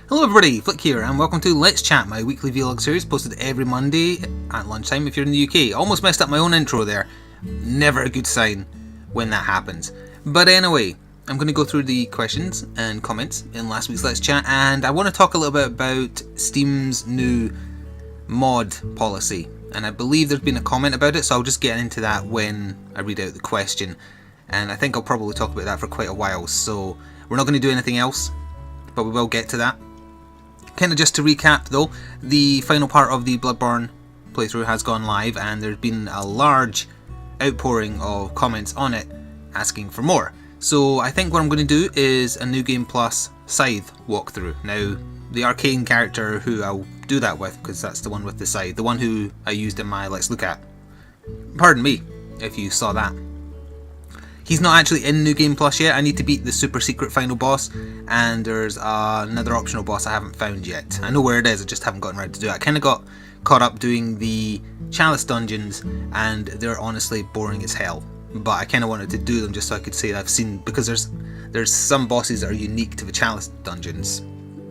Hello everybody, Flik here, and welcome to Let's Chat, my weekly vlog series posted every Monday at lunchtime if you're in the UK. Almost messed up my own intro there. Never a good sign when that happens. But anyway, I'm going to go through the questions and comments in last week's Let's Chat, and I want to talk a little bit about Steam's new mod policy. And I believe there's been a comment about it, so I'll just get into that when I read out the question. And I think I'll probably talk about that for quite a while, so we're not going to do anything else, but we will get to that. Kind of just to recap though, the final part of the Bloodborne playthrough has gone live and there's been a large outpouring of comments on it asking for more. So I think what I'm going to do is a New Game Plus Scythe walkthrough. Now, the arcane character who I'll do that with, because that's the one with the scythe, the one who I used in my Let's Look At. Pardon me if you saw that. He's not actually in New Game Plus yet. I need to beat the super secret final boss, and there's another optional boss I haven't found yet. I know where it is, I just haven't gotten around to do it. I kind of got caught up doing the Chalice dungeons, and they're honestly boring as hell. But I kind of wanted to do them just so I could say that I've seen, because there's some bosses that are unique to the Chalice dungeons.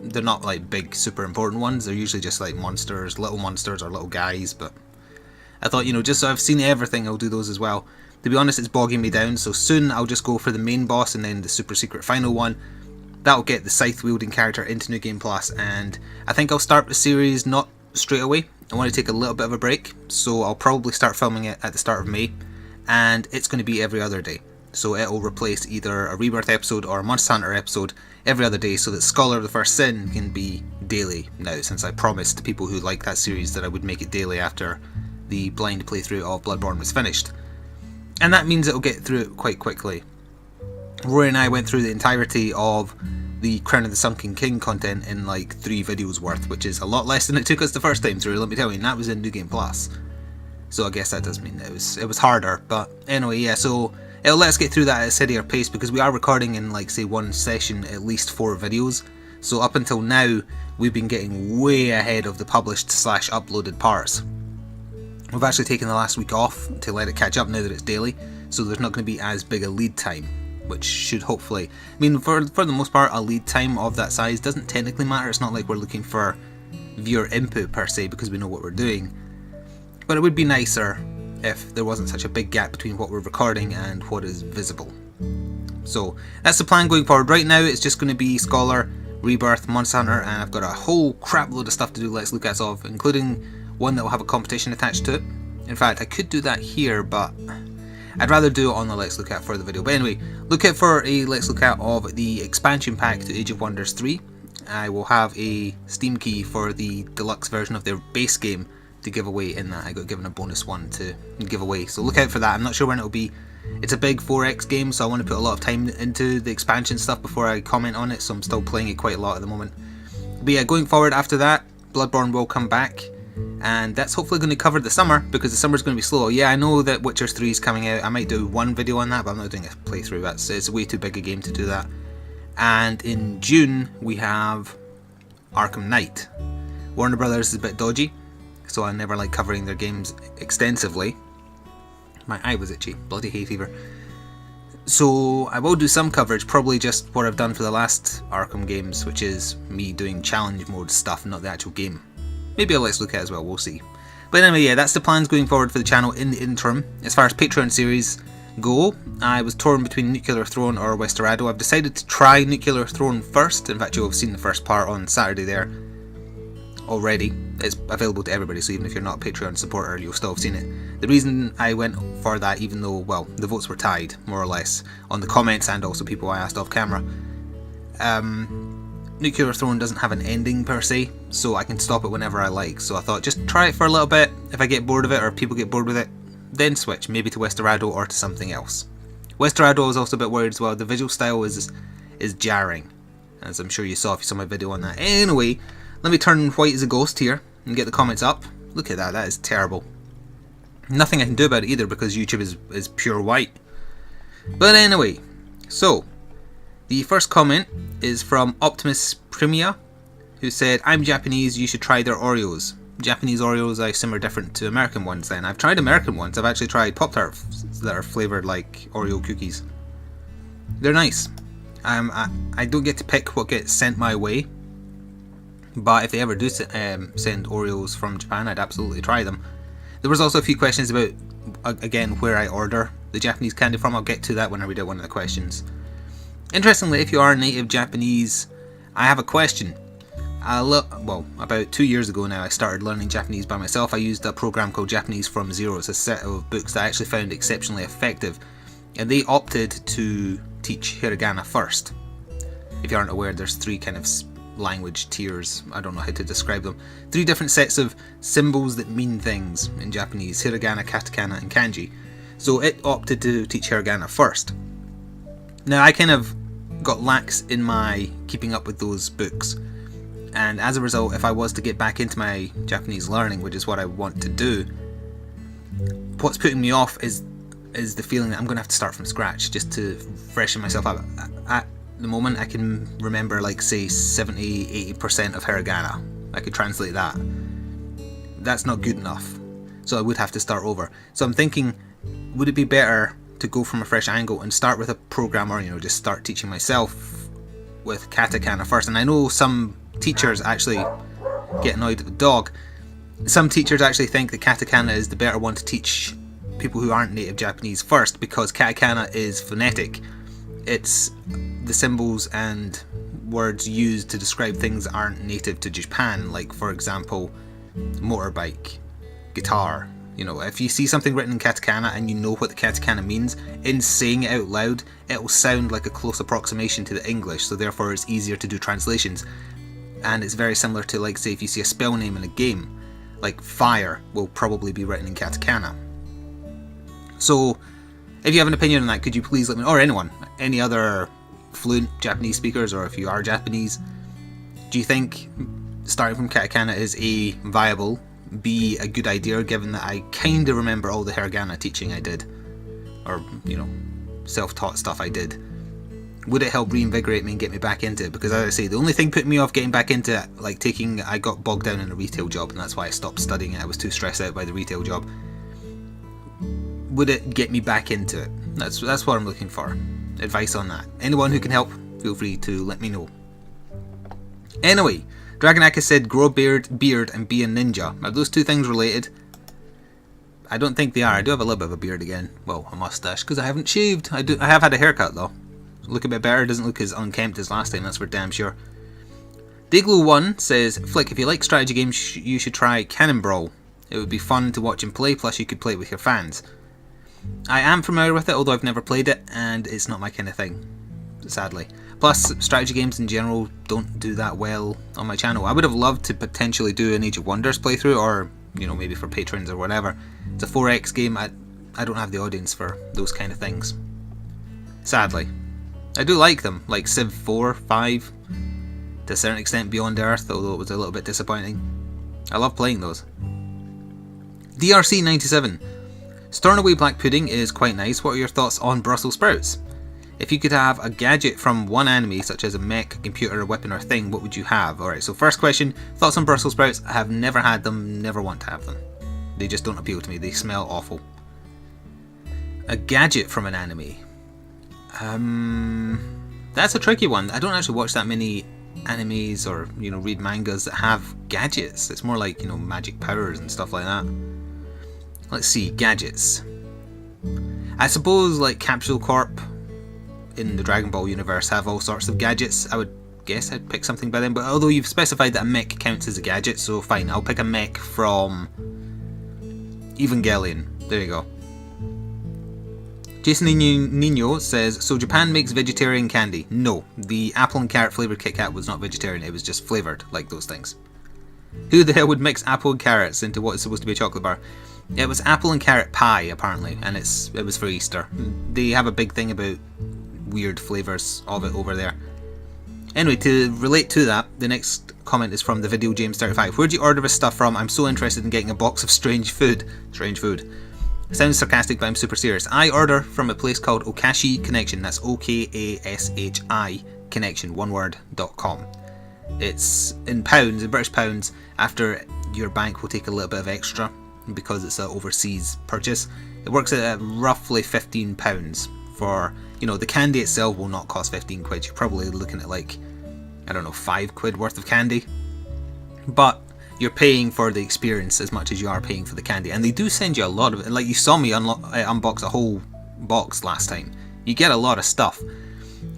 They're not like big, super important ones. They're usually just like monsters, little monsters or little guys. But I thought, just so I've seen everything, I'll do those as well. To be honest, it's bogging me down, so soon I'll just go for the main boss and then the super secret final one. That'll get the scythe wielding character into New Game Plus, and I think I'll start the series not straight away. I want to take a little bit of a break, so I'll probably start filming it at the start of May, and it's going to be every other day. So it'll replace either a Rebirth episode or a Monster Hunter episode every other day, so that Scholar of the First Sin can be daily now, since I promised to people who like that series that I would make it daily after the blind playthrough of Bloodborne was finished. And that means it'll get through it quite quickly. Rory and I went through the entirety of the Crown of the Sunken King content in like 3 videos worth, which is a lot less than it took us the first time through, let me tell you, and that was in New Game Plus. So I guess that does mean it was harder, but anyway, yeah, so it'll let us get through that at a steadier pace, because we are recording in like, say, one session at least 4 videos. So up until now, we've been getting way ahead of the published / uploaded parts. We've actually taken the last week off to let it catch up now that it's daily, so there's not going to be as big a lead time, which should hopefully... I mean, for the most part, a lead time of that size doesn't technically matter. It's not like we're looking for viewer input per se, because we know what we're doing. But it would be nicer if there wasn't such a big gap between what we're recording and what is visible. So that's the plan going forward. Right now, it's just going to be Scholar, Rebirth, Monster Hunter, and I've got a whole crap load of stuff to do Let's Look At of, including one that will have a competition attached to it. In fact, I could do that here, but I'd rather do it on the Let's Look At for the video. But anyway, look out for a Let's Look At of the expansion pack to Age of Wonders 3. I will have a Steam key for the deluxe version of their base game to give away in that. I got given a bonus one to give away, so look out for that. I'm not sure when it'll be. It's a big 4X game, so I want to put a lot of time into the expansion stuff before I comment on it, so I'm still playing it quite a lot at the moment. But yeah, going forward after that, Bloodborne will come back. And that's hopefully going to cover the summer, because the summer's going to be slow. Yeah, I know that Witcher 3 is coming out. I might do one video on that, but I'm not doing a playthrough. It's way too big a game to do that. And in June, we have Arkham Knight. Warner Brothers is a bit dodgy, so I never like covering their games extensively. My eye was itchy. Bloody hay fever. So I will do some coverage, probably just what I've done for the last Arkham games, which is me doing challenge mode stuff, not the actual game. Maybe a Let's Look At as well, we'll see. But anyway, yeah, that's the plans going forward for the channel in the interim. As far as Patreon series go, I was torn between Nuclear Throne or Westerado. I've decided to try Nuclear Throne first. In fact, you'll have seen the first part on Saturday there already. It's available to everybody, so even if you're not a Patreon supporter, you'll still have seen it. The reason I went for that, even though, well, the votes were tied, more or less, on the comments and also people I asked off camera, Nuclear Throne doesn't have an ending per se, so I can stop it whenever I like. So I thought, just try it for a little bit. If I get bored of it, or if people get bored with it, then switch, maybe to Westerado or to something else. Westerado I was also a bit worried as well. The visual style is jarring, as I'm sure you saw if you saw my video on that. Anyway, let me turn white as a ghost here and get the comments up. Look at that, that is terrible. Nothing I can do about it either, because YouTube is pure white. But anyway, so the first comment is from Optimus Primia, who said, "I'm Japanese, you should try their Oreos." Japanese Oreos, I assume, are different to American ones then. I've tried American ones. I've actually tried Pop-Tarts that are flavoured like Oreo cookies. They're nice. I don't get to pick what gets sent my way, but if they ever do send Oreos from Japan, I'd absolutely try them. There was also a few questions about, again, where I order the Japanese candy from. I'll get to that when I read out one of the questions. Interestingly, if you are native Japanese, I have a question. About 2 years ago now, I started learning Japanese by myself. I used a program called Japanese from Zero. It's a set of books that I actually found exceptionally effective, and they opted to teach hiragana first. If you aren't aware, there's 3 kind of language tiers. I don't know how to describe them. 3 different sets of symbols that mean things in Japanese: hiragana, katakana, and kanji. So it opted to teach hiragana first. Now I kind of got lax in my keeping up with those books, and as a result, if I was to get back into my Japanese learning, which is what I want to do, what's putting me off is the feeling that I'm going to have to start from scratch just to freshen myself up. At the moment, I can remember, like, say 70-80% of hiragana. I could translate that. That's not good enough, so I would have to start over. So I'm thinking, would it be better to go from a fresh angle and start with a program, or just start teaching myself with katakana first? And I know some teachers actually get annoyed at the dog. Some teachers actually think that katakana is the better one to teach people who aren't native Japanese first, because katakana is phonetic. It's the symbols and words used to describe things that aren't native to Japan, like, for example, motorbike, guitar. If you see something written in katakana and you know what the katakana means, in saying it out loud, it will sound like a close approximation to the English, so therefore it's easier to do translations. And it's very similar to, like, say, if you see a spell name in a game, like fire will probably be written in katakana. So, if you have an opinion on that, could you please let me know, or anyone, any other fluent Japanese speakers, or if you are Japanese, do you think starting from katakana is A, viable, B, a good idea, given that I kind of remember all the hiragana teaching I did, or, self-taught stuff I did? Would it help reinvigorate me and get me back into it? Because, as I say, the only thing putting me off getting back into it, like I got bogged down in a retail job, and that's why I stopped studying it. I was too stressed out by the retail job. Would it get me back into it? That's what I'm looking for. Advice on that. Anyone who can help, feel free to let me know. Anyway, Dragonaka said grow a beard and be a ninja. Are those 2 things related? I don't think they are. I do have a little bit of a beard again. Well, a mustache, because I haven't shaved. I have had a haircut though. Look a bit better. Doesn't look as unkempt as last time, that's for damn sure. Dayglow1 says, Flik, if you like strategy games, you should try Cannon Brawl. It would be fun to watch and play, plus you could play it with your fans. I am familiar with it, although I've never played it, and it's not my kind of thing, sadly. Plus, strategy games in general don't do that well on my channel. I would have loved to potentially do an Age of Wonders playthrough, or, maybe for patrons or whatever. It's a 4X game. I don't have the audience for those kind of things, sadly. I do like them, like Civ 4, 5, to a certain extent Beyond Earth, although it was a little bit disappointing. I love playing those. DRC97. Stornoway Black Pudding is quite nice. What are your thoughts on Brussels sprouts? If you could have a gadget from one anime, such as a mech, a computer, a weapon, or thing, what would you have? Alright, so first question, thoughts on Brussels sprouts? I have never had them, never want to have them. They just don't appeal to me, they smell awful. A gadget from an anime? That's a tricky one. I don't actually watch that many animes or, read mangas that have gadgets. It's more like, magic powers and stuff like that. Let's see, gadgets. I suppose, like, Capsule Corp in the Dragon Ball universe have all sorts of gadgets. I would guess I'd pick something by them, but although you've specified that a mech counts as a gadget, so fine, I'll pick a mech from Evangelion. There you go. Jason Nino says, so Japan makes vegetarian candy? No, the apple and carrot flavoured Kit Kat was not vegetarian, it was just flavoured, like those things. Who the hell would mix apple and carrots into what is supposed to be a chocolate bar? It was apple and carrot pie, apparently, and it was for Easter. They have a big thing about weird flavours of it over there. Anyway, to relate to that, the next comment is from the video James35. Where do you order this stuff from? I'm so interested in getting a box of strange food. Strange food. Sounds sarcastic, but I'm super serious. I order from a place called Okashi Connection. That's OKASHI Connection, one word.com. It's in pounds, in British pounds. After your bank will take a little bit of extra because it's an overseas purchase. It works at roughly £15 for, the candy itself will not cost 15 quid. You're probably looking at, like, I don't know, £5 worth of candy. but you're paying for the experience as much as you are paying for the candy. And they do send you a lot of it. Like you saw me unbox a whole box last time. You get a lot of stuff.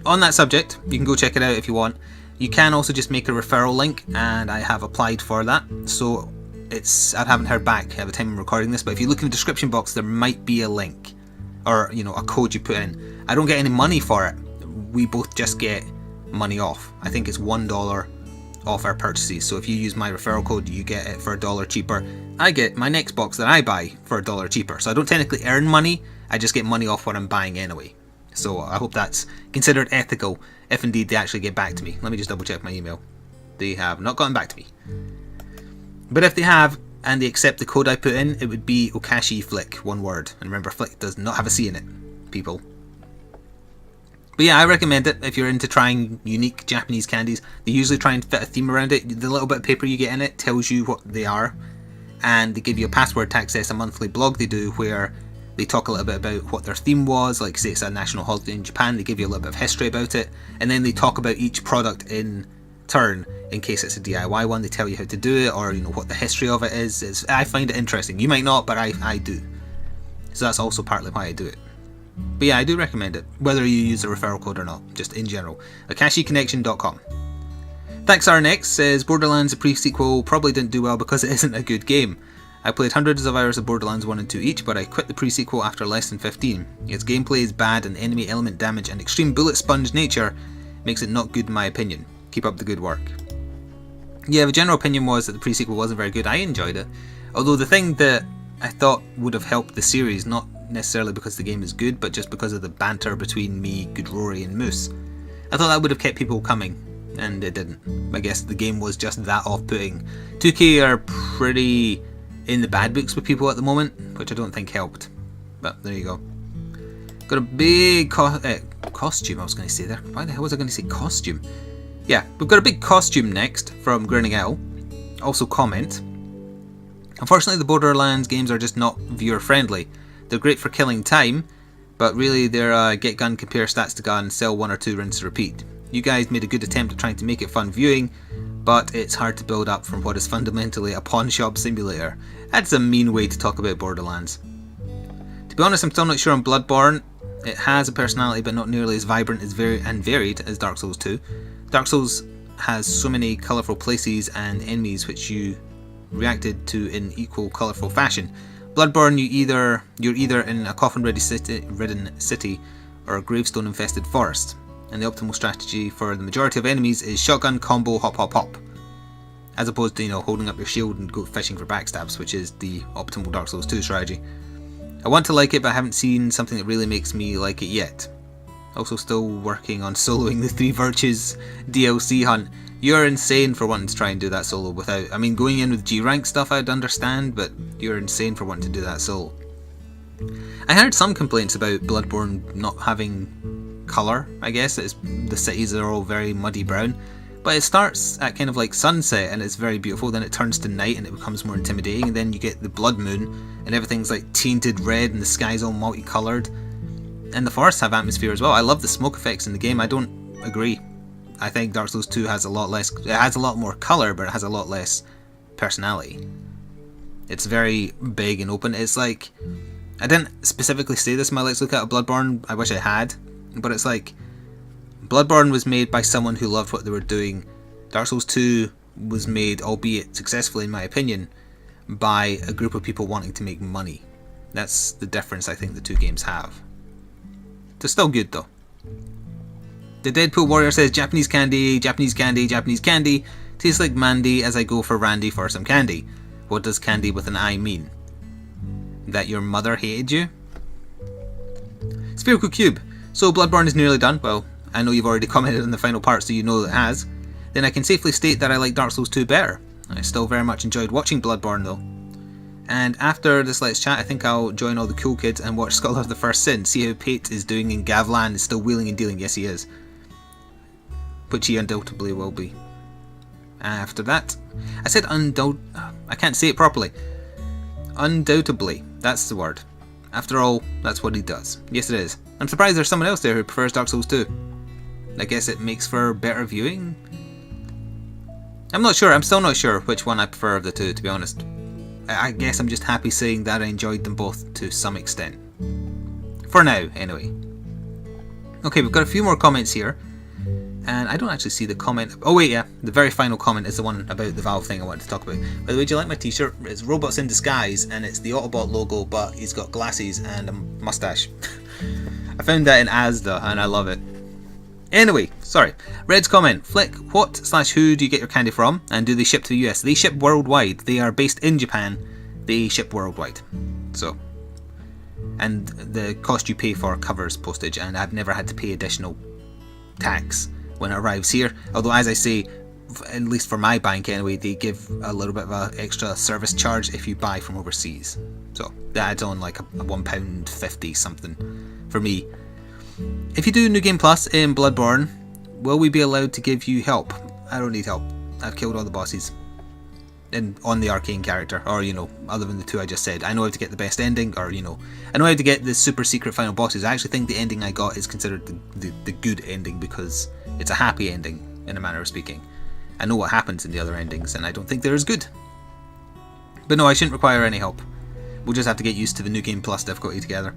On that subject, you can go check it out if you want. You can also just make a referral link, and I have applied for that. So I haven't heard back at the time I'm recording this, but if you look in the description box, there might be a link, or a code you put in. I don't get any money for it. We both just get money off. I think it's $1 off our purchases. So if you use my referral code, you get it for $1 cheaper. I get my next box that I buy for $1 cheaper. So I don't technically earn money. I just get money off what I'm buying anyway. So I hope that's considered ethical, if indeed they actually get back to me. Let me just double check my email. They have not gotten back to me. But if they have, and they accept the code I put in, it would be Okashi Flik, one word. And remember, Flik does not have a C in it, people. But yeah, I recommend it if you're into trying unique Japanese candies. They usually try and fit a theme around it. The little bit of paper you get in it tells you what they are. And they give you a password to access a monthly blog they do where they talk a little bit about what their theme was, like say it's a national holiday in Japan, they give you a little bit of history about it, and then they talk about each product in turn. In case it's a DIY one, they tell you how to do it, or what the history of it is. I find it interesting. You might not, but I do. So that's also partly why I do it. But yeah, I do recommend it, whether you use a referral code or not, just in general. AkashiConnection.com. Thanks RNX says Borderlands the pre-sequel probably didn't do well because it isn't a good game. I played hundreds of hours of Borderlands 1 and 2 each, but I quit the pre-sequel after less than 15. Its gameplay is bad and enemy element damage and extreme bullet sponge nature makes it not good in my opinion. Keep up the good work. Yeah, the general opinion was that the pre-sequel wasn't very good. I enjoyed it. Although the thing that I thought would have helped the series, not necessarily because the game is good, but just because of the banter between me, Good Rory and Moose. I thought that would have kept people coming, and it didn't. I guess the game was just that off-putting. 2K are pretty in the bad books with people at the moment, which I don't think helped. But there you go. Got a big costume, I was going to say there. Why the hell was I going to say costume? Yeah, we've got a big costume next from Grinning Owl. Also comment. Unfortunately, the Borderlands games are just not viewer friendly. They're great for killing time, but really they're get gun, compare stats to gun, sell 1 or 2, rinse, repeat. You guys made a good attempt at trying to make it fun viewing, but it's hard to build up from what is fundamentally a pawn shop simulator. That's a mean way to talk about Borderlands. To be honest, I'm still not sure on Bloodborne. It has a personality, but not nearly as vibrant and varied as Dark Souls 2. Dark Souls has so many colourful places and enemies which you reacted to in equal colourful fashion. Bloodborne, you're either in a coffin-ridden city or a gravestone-infested forest, and the optimal strategy for the majority of enemies is shotgun, combo, hop, hop, hop, as opposed to holding up your shield and go fishing for backstabs, which is the optimal Dark Souls 2 strategy. I want to like it, but I haven't seen something that really makes me like it yet. Also still working on soloing the 3 Virtues DLC hunt. You're insane for wanting to try and do that solo without... I mean, going in with G rank stuff I'd understand, but you're insane for wanting to do that solo. I heard some complaints about Bloodborne not having colour, I guess. The cities are all very muddy brown. But it starts at kind of like sunset and it's very beautiful, then it turns to night and it becomes more intimidating, and then you get the blood moon and everything's like tainted red and the sky's all multicoloured. And the forests have atmosphere as well. I love the smoke effects in the game. I don't agree. I think Dark Souls 2 has a lot less... It has a lot more colour, but it has a lot less personality. It's very big and open. It's like... I didn't specifically say this in my Let's Look at Bloodborne. I wish I had. But it's like... Bloodborne was made by someone who loved what they were doing. Dark Souls 2 was made, albeit successfully in my opinion, by a group of people wanting to make money. That's the difference I think the two games have. They're still good though. The Deadpool Warrior says, Japanese candy, Japanese candy, Japanese candy. Tastes like Mandy as I go for Randy for some candy. What does candy with an I mean? That your mother hated you? Spherical Cube. So Bloodborne is nearly done. Well, I know you've already commented on the final part, so you know it has. Then I can safely state that I like Dark Souls 2 better. I still very much enjoyed watching Bloodborne though. And after this Let's Chat, I think I'll join all the cool kids and watch Skull of the First Sin, see how Pate is doing in Gavlan is still wheeling and dealing. Yes, he is. Which he undoubtedly will be. After that, I said I can't say it properly. Undoubtedly, that's the word. After all, that's what he does. Yes, it is. I'm surprised there's someone else there who prefers Dark Souls 2. I guess it makes for better viewing. I'm not sure. I'm still not sure which one I prefer of the two, to be honest. I guess I'm just happy saying that I enjoyed them both to some extent. For now, anyway. Okay, we've got a few more comments here. And I don't actually see the comment. Oh wait, yeah. The very final comment is the one about the Valve thing I wanted to talk about. By the way, do you like my t-shirt? It's Robots in Disguise, and it's the Autobot logo, but he's got glasses and a mustache. I found that in Asda, and I love it. Anyway, sorry. Red's comment. Flik, what/who do you get your candy from? And do they ship to the US? They ship worldwide. They are based in Japan. They ship worldwide. So. And the cost you pay for covers postage, and I've never had to pay additional tax when it arrives here. Although, as I say, at least for my bank anyway, they give a little bit of an extra service charge if you buy from overseas. So that adds on like a £1.50 something for me. If you do New Game Plus in Bloodborne, will we be allowed to give you help? I don't need help. I've killed all the bosses. On the arcane character, or other than the two I just said. I know how to get the best ending, or I know how to get the super secret final bosses. I actually think the ending I got is considered the good ending because it's a happy ending, in a manner of speaking. I know what happens in the other endings, and I don't think they're as good. But no, I shouldn't require any help. We'll just have to get used to the New Game Plus difficulty together.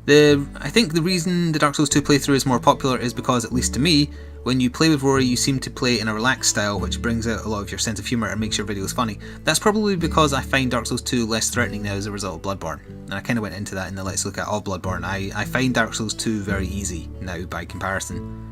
I think the reason the Dark Souls 2 playthrough is more popular is because, at least to me, when you play with Rory you seem to play in a relaxed style which brings out a lot of your sense of humour and makes your videos funny. That's probably because I find Dark Souls 2 less threatening now as a result of Bloodborne. And I kind of went into that in the Let's Look At of Bloodborne. I find Dark Souls 2 very easy now by comparison.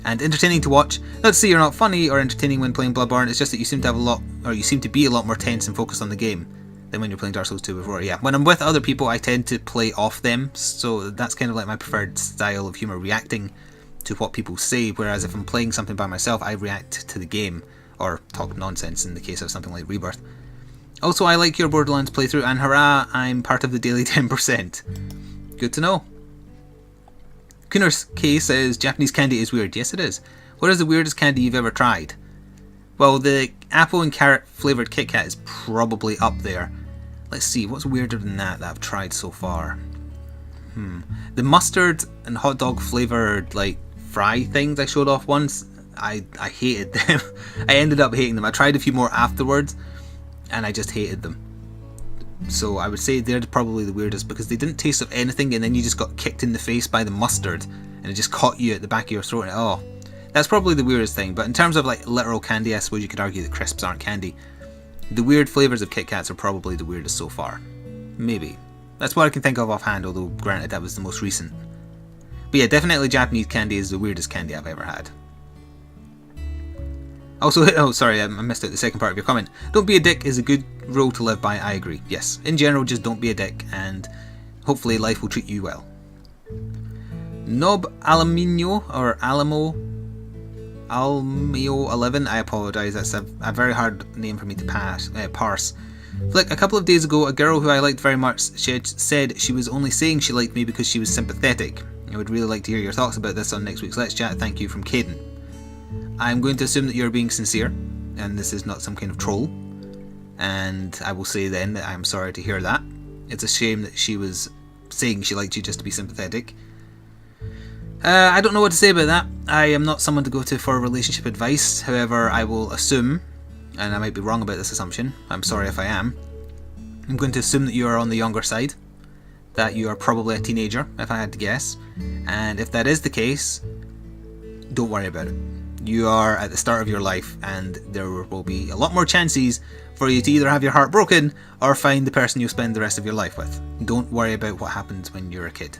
And entertaining to watch. Not to say you're not funny or entertaining when playing Bloodborne, it's just that you seem to be a lot more tense and focused on the game than when you're playing Dark Souls 2 before. Yeah, when I'm with other people I tend to play off them, so that's kind of like my preferred style of humour, reacting to what people say, whereas if I'm playing something by myself I react to the game, or talk nonsense in the case of something like Rebirth. Also, I like your Borderlands playthrough, and hurrah, I'm part of the daily 10%. Good to know. Kunners K says, Japanese candy is weird. Yes it is. What is the weirdest candy you've ever tried? Well, the apple and carrot flavoured Kit Kat is probably up there. Let's see, what's weirder than that I've tried so far? The mustard and hot dog flavoured like fry things I showed off once, I hated them. I ended up hating them. I tried a few more afterwards and I just hated them. So I would say they're probably the weirdest because they didn't taste of anything, and then you just got kicked in the face by the mustard and it just caught you at the back of your throat. And, oh, that's probably the weirdest thing. But in terms of like literal candy, I suppose you could argue that crisps aren't candy. The weird flavours of Kit Kats are probably the weirdest so far. Maybe. That's what I can think of offhand, although granted that was the most recent. But yeah, definitely Japanese candy is the weirdest candy I've ever had. Also, oh sorry, I missed out the second part of your comment. Don't be a dick is a good rule to live by, I agree. Yes, in general, just don't be a dick, and hopefully life will treat you well. Nob Aluminio, or Almio 11, I apologise, that's a very hard name for me to parse. Flik, a couple of days ago, a girl who I liked very much said she was only saying she liked me because she was sympathetic. I would really like to hear your thoughts about this on next week's Let's Chat. Thank you, from Caden. I'm going to assume that you're being sincere, and this is not some kind of troll. And I will say then that I'm sorry to hear that. It's a shame that she was saying she liked you just to be sympathetic. I don't know what to say about that. I am not someone to go to for relationship advice. However, I will assume, and I might be wrong about this assumption, I'm sorry if I am, I'm going to assume that you are on the younger side, that you are probably a teenager, if I had to guess, and if that is the case, don't worry about it. You are at the start of your life, and there will be a lot more chances for you to either have your heart broken or find the person you'll spend the rest of your life with. Don't worry about what happens when you're a kid.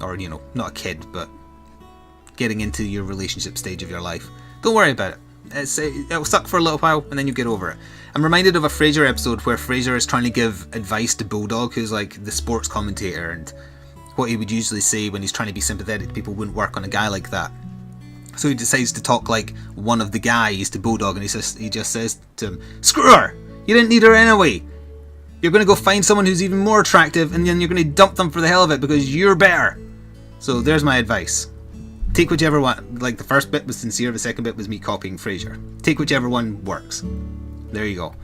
Or, not a kid, but getting into your relationship stage of your life. Don't worry about it. It'll suck for a little while, and then you get over it. I'm reminded of a Frasier episode where Frasier is trying to give advice to Bulldog, who's like the sports commentator, and what he would usually say when he's trying to be sympathetic to people wouldn't work on a guy like that. So he decides to talk like one of the guys to Bulldog, and he just says to him, "Screw her! You didn't need her anyway. You're going to go find someone who's even more attractive, and then you're going to dump them for the hell of it because you're better." So there's my advice. Take whichever one. Like, the first bit was sincere, the second bit was me copying Frasier. Take whichever one works. There you go.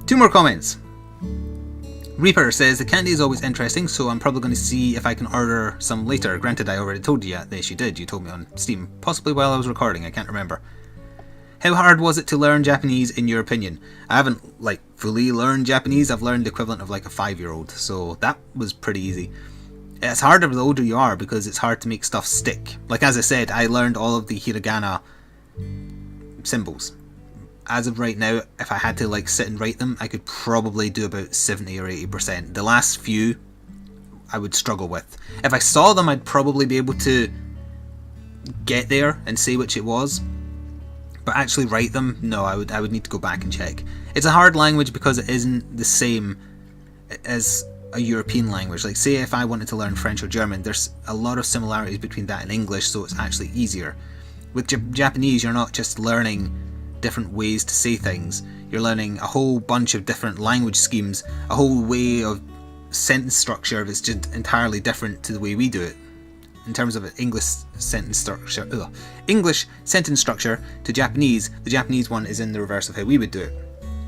2 more comments. Reaper says, the candy is always interesting, so I'm probably going to see if I can order some later. Granted, I already told you that. Yes, you did. You told me on Steam. Possibly while I was recording. I can't remember. How hard was it to learn Japanese in your opinion? I haven't like fully learned Japanese. I've learned the equivalent of like a 5-year-old, so that was pretty easy. It's harder the older you are because it's hard to make stuff stick. Like as I said, I learned all of the hiragana symbols. As of right now, if I had to like sit and write them, I could probably do about 70 or 80%. The last few I would struggle with. If I saw them, I'd probably be able to get there and say which it was. But actually write them, no, I would need to go back and check. It's a hard language because it isn't the same as a European language. Like say if I wanted to learn French or German, there's a lot of similarities between that and English, so it's actually easier. With Japanese, you're not just learning different ways to say things, you're learning a whole bunch of different language schemes, a whole way of sentence structure that's just entirely different to the way we do it. In terms of English sentence structure, to Japanese, the Japanese one is in the reverse of how we would do it.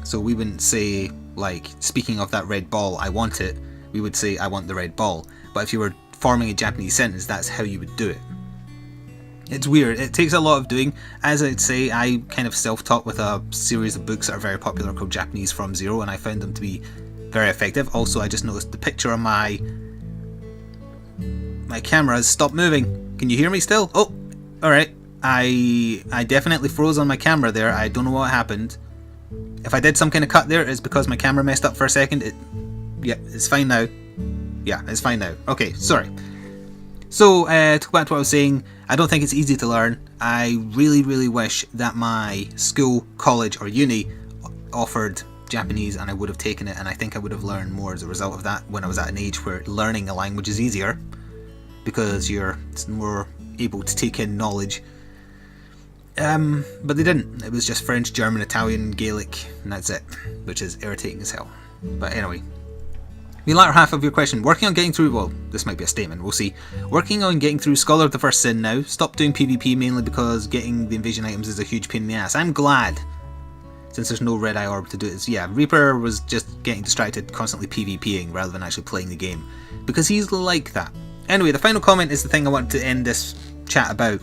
So we wouldn't say, like, speaking of that red ball, I want it. We would say, I want the red ball. But if you were forming a Japanese sentence, that's how you would do it. It's weird. It takes a lot of doing. As I'd say, I kind of self-taught with a series of books that are very popular called Japanese from Zero, and I found them to be very effective. Also, I just noticed the picture on my camera has stopped moving. Can you hear me still? Oh, alright. I definitely froze on my camera there. I don't know what happened. If I did some kind of cut there, it's because my camera messed up for a second. Yeah, it's fine now. Yeah, it's fine now. Okay, sorry. So, to go back to what I was saying, I don't think it's easy to learn. I really, really wish that my school, college, or uni offered Japanese and I would have taken it, and I think I would have learned more as a result of that when I was at an age where learning a language is easier because you're more able to take in knowledge. But they didn't. It was just French, German, Italian, Gaelic, and that's it, which is irritating as hell. But anyway. The latter half of your question, working on getting through, well, this might be a statement, we'll see. Working on getting through Scholar of the First Sin now. Stop doing PvP mainly because getting the invasion items is a huge pain in the ass. I'm glad, since there's no red eye orb to do it. Yeah, Reaper was just getting distracted constantly PvPing rather than actually playing the game, because he's like that. Anyway, the final comment is the thing I wanted to end this chat about.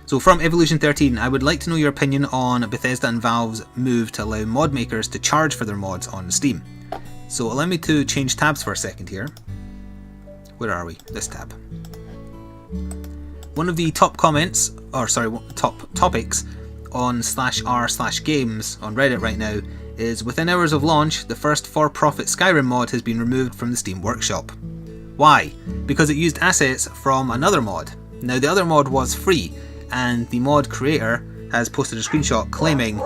So from Evolution 13, I would like to know your opinion on Bethesda and Valve's move to allow mod makers to charge for their mods on Steam. So allow me to change tabs for a second here. Where are we? This tab. One of the top comments, or sorry, top topics on /r/games on Reddit right now is, within hours of launch, the first for-profit Skyrim mod has been removed from the Steam Workshop. Why? Because it used assets from another mod. Now the other mod was free, and the mod creator has posted a screenshot claiming,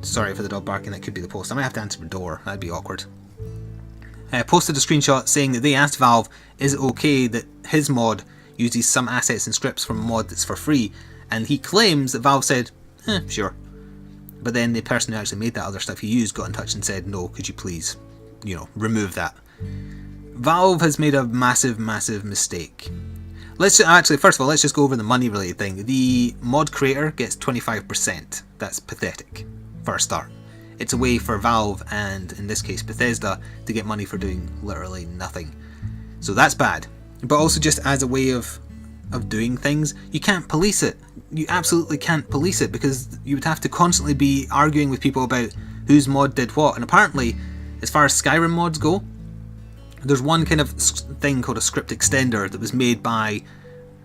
sorry for the dog barking, that could be the post, I might have to answer the door, that'd be awkward. Posted a screenshot saying that they asked Valve, is it okay that his mod uses some assets and scripts from a mod that's for free, and he claims that Valve said, sure. But then the person who actually made that other stuff he used got in touch and said, no, could you please, remove that. Valve has made a massive, massive mistake. First of all, let's just go over the money related thing. The mod creator gets 25%. That's pathetic, for a start. It's a way for Valve, and in this case Bethesda, to get money for doing literally nothing. So that's bad. But also just as a way of doing things, you can't police it. You absolutely can't police it, because you would have to constantly be arguing with people about whose mod did what. And apparently, as far as Skyrim mods go, there's one kind of thing called a script extender that was made by,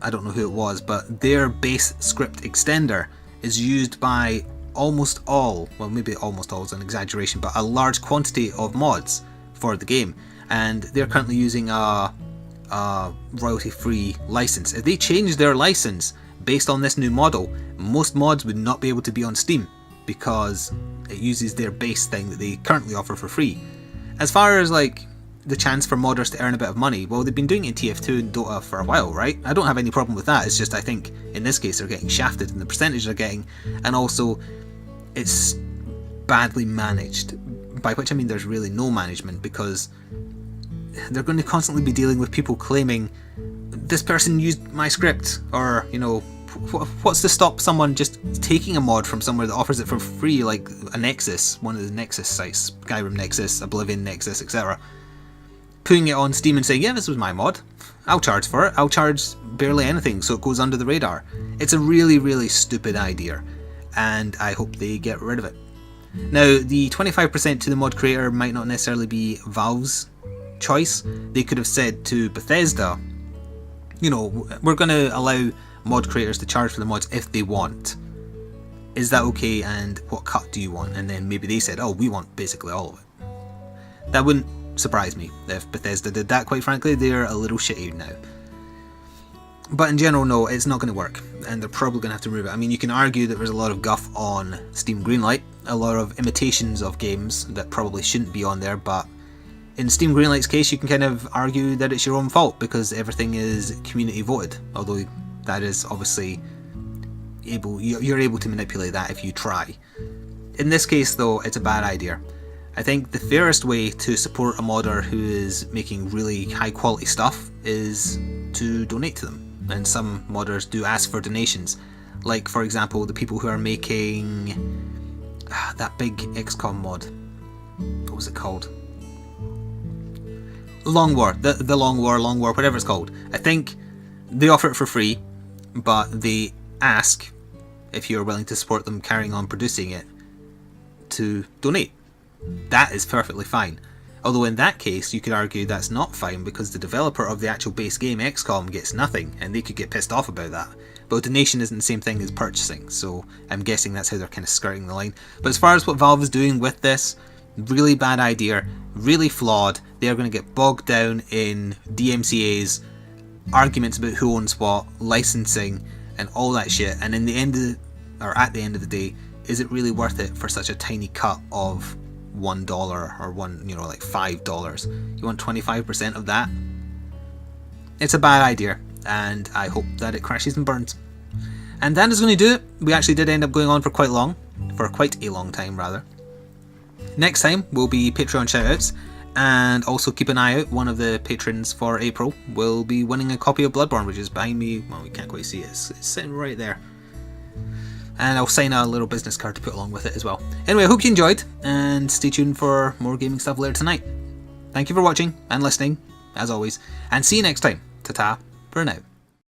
I don't know who it was, but their base script extender is used by almost all, well maybe almost all is an exaggeration, but a large quantity of mods for the game, and they're currently using a royalty-free license. If they change their license based on this new model, most mods would not be able to be on Steam because it uses their base thing that they currently offer for free. As far as like the chance for modders to earn a bit of money, well, they've been doing it in TF2 and Dota for a while, right? I don't have any problem with that. It's just I think in this case they're getting shafted in the percentage they're getting, and also it's badly managed, by which I mean there's really no management, because they're going to constantly be dealing with people claiming this person used my script, or what's to stop someone just taking a mod from somewhere that offers it for free, like a Nexus, one of the Nexus sites, Skyrim Nexus, Oblivion Nexus, etc., putting it on Steam and saying, yeah, this was my mod, I'll charge for it, I'll charge barely anything so it goes under the radar. It's a really, really stupid idea. and I hope they get rid of it. Now, the 25% to the mod creator might not necessarily be Valve's choice. They could have said to Bethesda, you know, we're going to allow mod creators to charge for the mods if they want. Is that okay, and what cut do you want? And then maybe they said, oh, we want basically all of it. That wouldn't surprise me if Bethesda did that, quite frankly. They're a little shitty now. But in general, no, it's not going to work, and they're probably going to have to remove it. I mean, you can argue that there's a lot of guff on Steam Greenlight, a lot of imitations of games that probably shouldn't be on there, but in Steam Greenlight's case, you can kind of argue that it's your own fault because everything is community voted, although that is obviously you're able to manipulate that if you try. In this case, though, it's a bad idea. I think the fairest way to support a modder who is making really high quality stuff is to donate to them. And some modders do ask for donations. Like, for example, the people who are making that big XCOM mod. What was it called? Long War. The Long War, whatever it's called. I think they offer it for free, but they ask if you're willing to support them carrying on producing it to donate. That is perfectly fine. Although in that case, you could argue that's not fine because the developer of the actual base game, XCOM, gets nothing, and they could get pissed off about that. But donation isn't the same thing as purchasing, so I'm guessing that's how they're kind of skirting the line. But as far as what Valve is doing with this, really bad idea, really flawed. They are going to get bogged down in DMCA's, arguments about who owns what, licensing, and all that shit. And in the end at the end of the day, is it really worth it for such a tiny cut of $1 or like $5? You want 25% of that? It's a bad idea, and I hope that it crashes and burns. And that is going to do it. We actually did end up going on for quite a long time rather. Next time will be Patreon shoutouts, and also keep an eye out. One of the patrons for April will be winning a copy of Bloodborne, which is behind me. Well, we can't quite see it. It's sitting right there. And I'll sign a little business card to put along with it as well. Anyway, I hope you enjoyed, and stay tuned for more gaming stuff later tonight. Thank you for watching and listening, as always, and see you next time. Ta-ta for now.